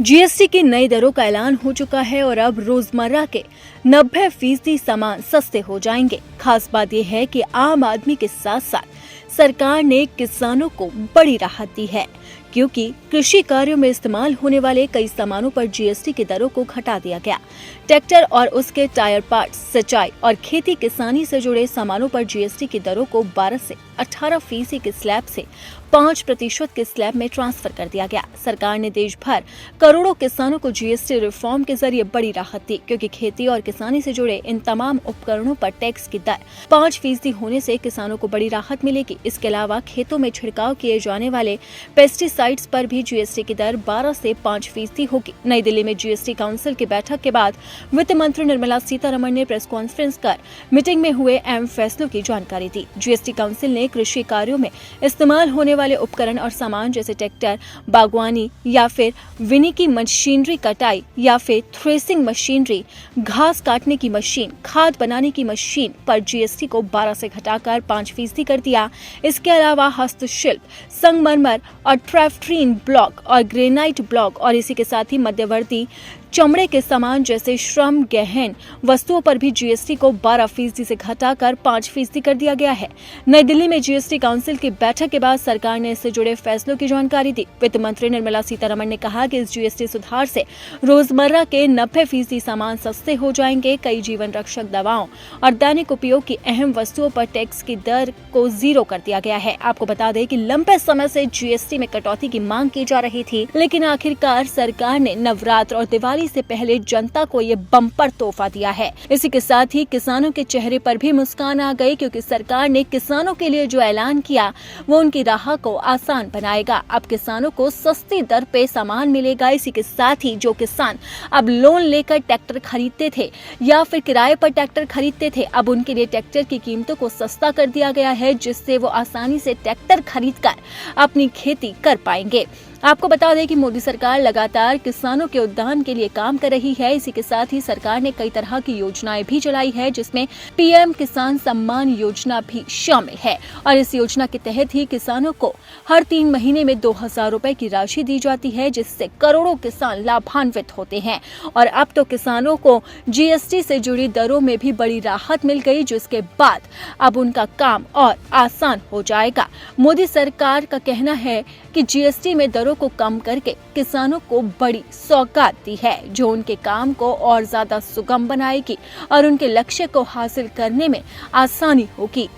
GST की नई दरों का ऐलान हो चुका है और अब रोजमर्रा के 90% सामान सस्ते हो जाएंगे। खास बात यह है कि आम आदमी के साथ साथ सरकार ने किसानों को बड़ी राहत दी है, क्योंकि कृषि कार्यों में इस्तेमाल होने वाले कई सामानों पर जीएसटी की दरों को घटा दिया गया। ट्रैक्टर और उसके टायर पार्ट्स, सिंचाई और खेती किसानी से जुड़े सामानों पर जीएसटी की दरों को 12 से 18% के स्लैब से 5% के स्लैब में ट्रांसफर कर दिया गया। सरकार ने देश भर करोड़ों किसानों को जीएसटी रिफॉर्म के जरिए बड़ी राहत दी, क्योंकि खेती और किसानी से जुड़े इन तमाम उपकरणों पर टैक्स की दर 5% होने से किसानों को बड़ी राहत मिलेगी। इसके अलावा खेतों में छिड़काव किए जाने वाले पेस्टिसाइड्स पर भी जीएसटी की दर 12 से 5% होगी। नई दिल्ली में जीएसटी काउंसिल की बैठक के बाद वित्त मंत्री निर्मला सीतारमण ने प्रेस कॉन्फ्रेंस कर मीटिंग में हुए अहम फैसलों की जानकारी दी। जीएसटी काउंसिल ने कृषि कार्यों में इस्तेमाल होने वाले उपकरण और सामान जैसे ट्रैक्टर, बागवानी या फिर विनी की मशीनरी, कटाई या फिर थ्रेसिंग मशीनरी, घास काटने की मशीन, खाद बनाने की मशीन पर जीएसटी को 12 से घटाकर 5% कर दिया। इसके अलावा हस्तशिल्प, संगमरमर और ट्रेफ्ट्रीन ब्लॉक और ग्रेनाइट ब्लॉक और इसी के साथ ही मध्यवर्ती चमड़े के सामान जैसे श्रम गहन वस्तुओं पर भी जीएसटी को 12% से घटाकर 5% कर दिया गया है। नई दिल्ली में जीएसटी काउंसिल की बैठक के बाद सरकार ने इससे जुड़े फैसलों की जानकारी दी। वित्त मंत्री निर्मला सीतारमण ने कहा कि इस जीएसटी सुधार से रोजमर्रा के 90% सामान सस्ते हो जाएंगे। कई जीवन रक्षक दवाओं और दैनिक उपयोग की अहम वस्तुओं पर टैक्स की दर को 0 कर दिया गया है। आपको बता दें कि लंबे समय से जीएसटी में कटौती की मांग की जा रही थी, लेकिन आखिरकार सरकार ने नवरात्र और दिवाली से पहले जनता को ये बम्पर तोहफा दिया है। इसी के साथ ही किसानों के चेहरे पर भी मुस्कान आ गई, क्योंकि सरकार ने किसानों के लिए जो ऐलान किया वो उनकी राह को आसान बनाएगा। अब किसानों को सस्ती दर पे सामान मिलेगा। इसी के साथ ही जो किसान अब लोन लेकर ट्रैक्टर खरीदते थे या फिर किराए पर ट्रैक्टर खरीदते थे, अब उनके लिए ट्रैक्टर की कीमतों को सस्ता कर दिया गया है, जिससे वो आसानी से ट्रैक्टर खरीदकर अपनी खेती कर पाएंगे। आपको बता दें कि मोदी सरकार लगातार किसानों के उत्थान के लिए काम कर रही है। इसी के साथ ही सरकार ने कई तरह की योजनाएं भी चलाई है, जिसमें पीएम किसान सम्मान योजना भी शामिल है और इस योजना के तहत ही किसानों को हर 3 महीने में 2000 रुपए की राशि दी जाती है, जिससे करोड़ों किसान लाभान्वित होते हैं। और अब तो किसानों को जीएसटी से जुड़ी दरों में भी बड़ी राहत मिल गई, जिसके बाद अब उनका काम और आसान हो जाएगा। मोदी सरकार का कहना है कि जीएसटी में दरों को कम करके किसानों को बड़ी सौगात दी है, जो उनके काम को और ज्यादा सुगम बनाएगी और उनके लक्ष्य को हासिल करने में आसानी होगी।